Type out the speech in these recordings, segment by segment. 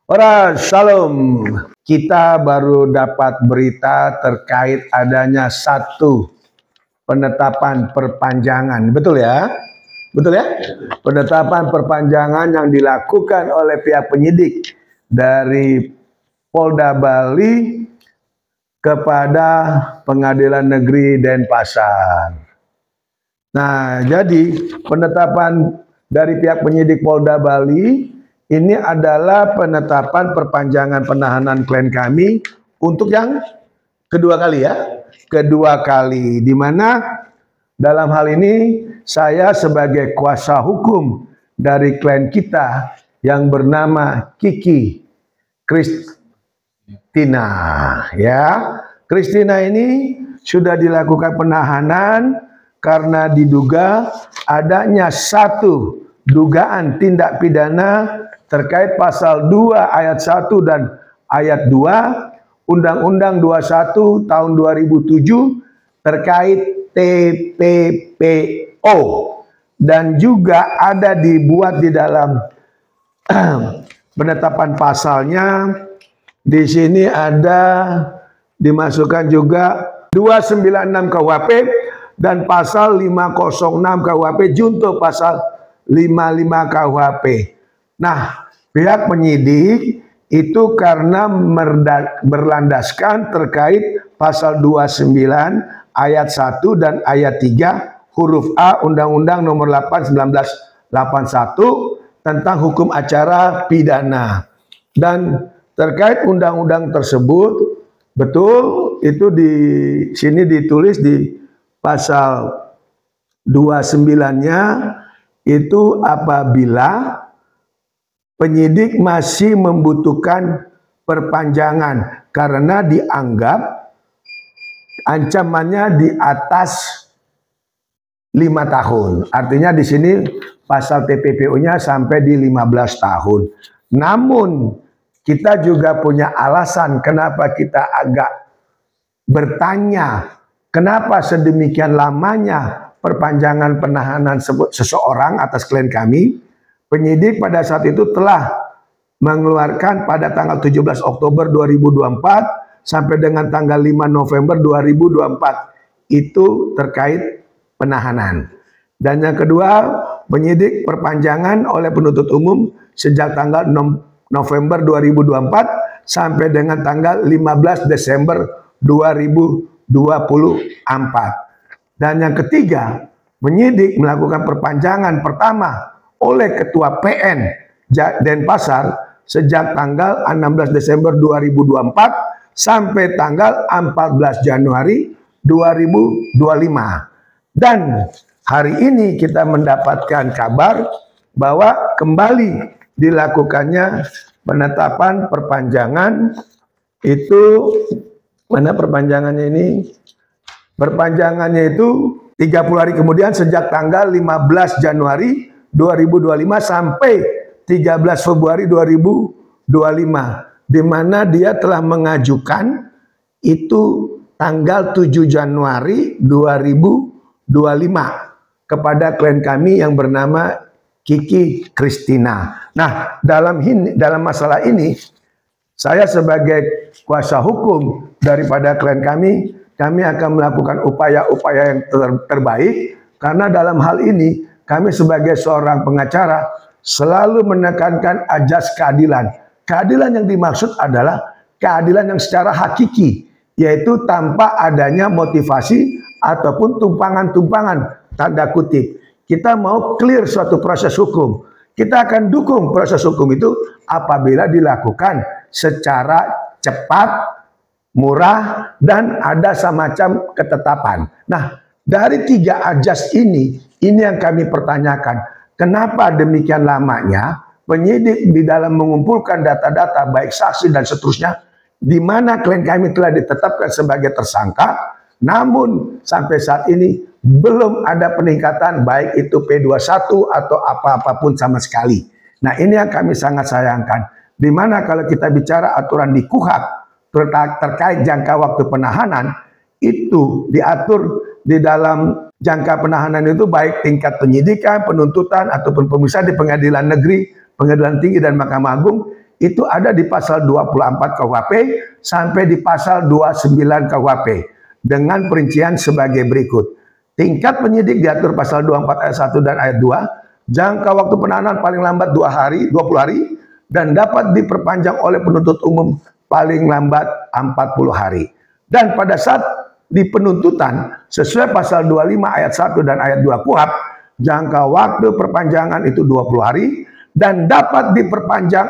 Ora, shalom. Kita baru dapat berita terkait adanya satu penetapan perpanjangan. Betul ya? Betul ya? Penetapan perpanjangan yang dilakukan oleh pihak penyidik dari Polda Bali kepada Pengadilan Negeri Denpasar. Nah, jadi penetapan dari pihak penyidik Polda Bali ini adalah penetapan perpanjangan penahanan klien kami untuk yang kedua kali ya. Kedua kali, di mana dalam hal ini saya sebagai kuasa hukum dari klien kita yang bernama Kiki Kristina ya. Kristina ini sudah dilakukan penahanan karena diduga adanya satu dugaan tindak pidana terkait pasal 2 ayat 1 dan ayat 2 Undang-Undang 21 tahun 2007 terkait TPPO, dan juga ada dibuat di dalam penetapan pasalnya. Di sini ada dimasukkan juga 296 KUHP dan pasal 506 KUHP junto pasal 55 KUHP. Nah, pihak penyidik itu karena berlandaskan terkait pasal 29 ayat 1 dan ayat 3 huruf A Undang-Undang Nomor 8 1981 tentang hukum acara pidana. Dan terkait undang-undang tersebut, betul itu di sini ditulis di pasal 29-nya itu apabila penyidik masih membutuhkan perpanjangan karena dianggap ancamannya di atas 5 tahun. Artinya di sini pasal TPPO-nya sampai di 15 tahun. Namun kita juga punya alasan kenapa kita agak bertanya kenapa sedemikian lamanya perpanjangan penahanan seseorang atas klien kami. Penyidik pada saat itu telah mengeluarkan pada tanggal 17 Oktober 2024 sampai dengan tanggal 5 November 2024 itu terkait penahanan. Dan yang kedua, penyidik perpanjangan oleh penuntut umum sejak tanggal 6 November 2024 sampai dengan tanggal 15 Desember 2024. Dan yang ketiga, penyidik melakukan perpanjangan pertama oleh Ketua PN Denpasar sejak tanggal 16 Desember 2024 sampai tanggal 14 Januari 2025. Dan hari ini kita mendapatkan kabar bahwa kembali dilakukannya penetapan perpanjangan. Itu mana perpanjangannya ini? Perpanjangannya itu 30 hari kemudian sejak tanggal 15 Januari 2025 sampai 13 Februari 2025, di mana dia telah mengajukan itu tanggal 7 Januari 2025 kepada klien kami yang bernama Kiki Kristina. Nah, dalam masalah ini saya sebagai kuasa hukum daripada klien kami akan melakukan upaya-upaya yang terbaik, karena dalam hal ini kami sebagai seorang pengacara selalu menekankan ajas keadilan. Keadilan yang dimaksud adalah keadilan yang secara hakiki, yaitu tanpa adanya motivasi ataupun tumpangan-tumpangan tanda kutip. Kita mau clear suatu proses hukum. Kita akan dukung proses hukum itu apabila dilakukan secara cepat, murah, dan ada semacam ketetapan. Nah, dari 3 ajas ini yang kami pertanyakan. Kenapa demikian lamanya penyidik di dalam mengumpulkan data-data baik saksi dan seterusnya, di mana klien kami telah ditetapkan sebagai tersangka, namun sampai saat ini belum ada peningkatan baik itu P21 atau apa-apapun sama sekali. Nah, ini yang kami sangat sayangkan. Di mana kalau kita bicara aturan di KUHP terkait jangka waktu penahanan, itu diatur di dalam jangka penahanan itu baik tingkat penyidikan, penuntutan, ataupun pemeriksaan di pengadilan negeri, pengadilan tinggi, dan Mahkamah Agung itu ada di pasal 24 KUHP sampai di pasal 29 KUHP dengan perincian sebagai berikut. Tingkat penyidik diatur pasal 24 ayat 1 dan ayat 2, jangka waktu penahanan paling lambat 20 hari dan dapat diperpanjang oleh penuntut umum paling lambat 40 hari. Dan pada saat di penuntutan sesuai pasal 25 ayat 1 dan ayat 2 KUHP, jangka waktu perpanjangan itu 20 hari dan dapat diperpanjang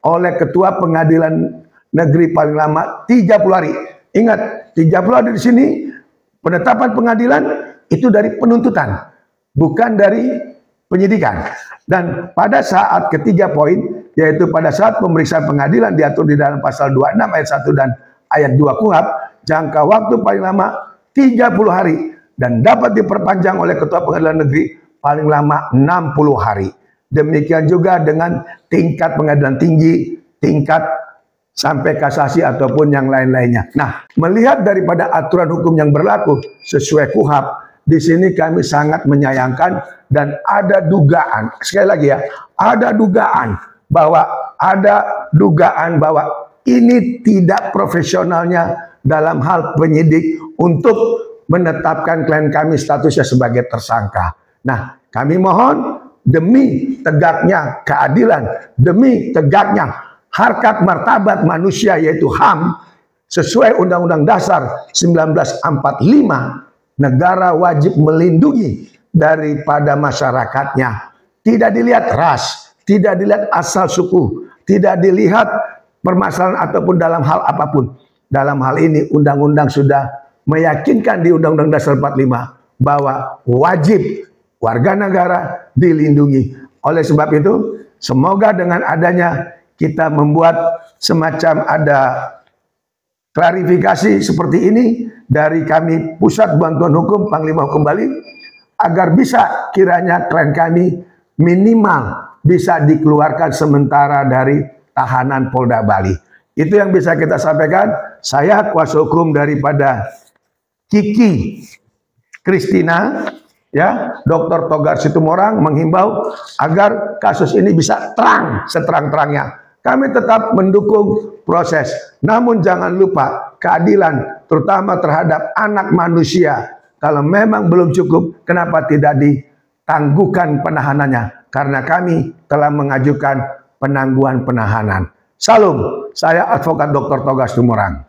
oleh Ketua Pengadilan Negeri paling lama 30 hari. Ingat, 30 hari di sini penetapan pengadilan itu dari penuntutan, bukan dari penyidikan. Dan pada saat ketiga poin, yaitu pada saat pemeriksaan pengadilan diatur di dalam pasal 26 ayat 1 dan ayat 2 KUHP, jangka waktu paling lama 30 hari dan dapat diperpanjang oleh Ketua Pengadilan Negeri paling lama 60 hari. Demikian juga dengan tingkat pengadilan tinggi, tingkat sampai kasasi ataupun yang lain-lainnya. Nah, melihat daripada aturan hukum yang berlaku sesuai KUHP, di sini kami sangat menyayangkan dan ada dugaan, sekali lagi ya, ada dugaan bahwa ini tidak profesionalnya dalam hal penyidik untuk menetapkan klien kami statusnya sebagai tersangka. Nah, kami mohon demi tegaknya keadilan, demi tegaknya harkat martabat manusia yaitu HAM, sesuai Undang-Undang Dasar 1945, negara wajib melindungi daripada masyarakatnya. Tidak dilihat ras, tidak dilihat asal suku, tidak dilihat permasalahan ataupun dalam hal apapun. Dalam hal ini undang-undang sudah meyakinkan di Undang-Undang Dasar 45 bahwa wajib warga negara dilindungi. Oleh sebab itu, semoga dengan adanya kita membuat semacam ada klarifikasi seperti ini dari kami Pusat Bantuan Hukum Panglima Hukum Bali, agar bisa kiranya klien kami minimal bisa dikeluarkan sementara dari tahanan Polda Bali. Itu yang bisa kita sampaikan. Saya kuasa hukum daripada Kiki Kristina, ya, Dr. Togar Situmorang menghimbau agar kasus ini bisa terang seterang-terangnya. Kami tetap mendukung proses, namun jangan lupa keadilan, terutama terhadap anak manusia. Kalau memang belum cukup, kenapa tidak ditangguhkan penahanannya? Karena kami telah mengajukan penangguhan penahanan. Salam, saya Advokat Dr. Togar Situmorang.